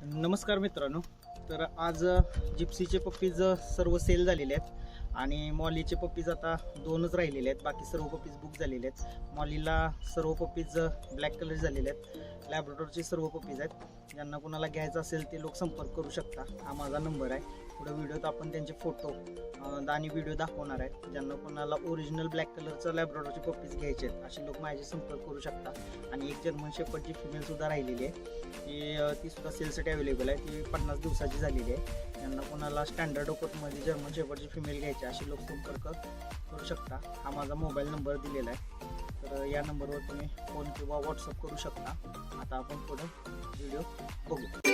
नमस्कार मित्रांनो. तर आज जिप्सीचे पप्पीज सर्व सेल झालेले आहेत आणि मॉलीचे पप्पीज आता 2च राहिलेले आहेत. बाकी सर्व पप्पीज बुक झालेले आहेत. मॉलीला सर्व पप्पीज ब्लॅक कलर झालेले आहेत. लॅब्राडोरचे सर्व पप्पीज आहेत. ज्यांना कोणाला घ्यायचं असेल ते लोक संपर्क करू शकता. हा माझा नंबर आहे. पुढे व्हिडिओत आपण त्यांचे फोटो आणि व्हिडिओ दाखवणार आहे. ज्यांना कोणाला ओरिजिनल ब्लॅक कलरचं लॅब्राडोरचे पप्पीज घ्यायचे आहेत असे लोक माझ्याशी संपर्क करू शकता. आणि एक जर्मन शेपर्डची फिमेलसुद्धा राहिलेली आहे. ती सुद्धा सेलसाठी अवेलेबल आहे. ती 50 दिवसाची झालेली आहे. ज्यांना कोणाला स्टँडर्ड ओकोटमध्ये जर्मन शेपर्डची फिमेल घ्यायची असे लोक संपर्क करू शकता. हा माझा मोबाईल नंबर दिलेला आहे. तर या नंबरवर तुम्ही फोन किंवा व्हॉट्सअप करू शकता. आता आपण पुढे व्हिडिओ बघू.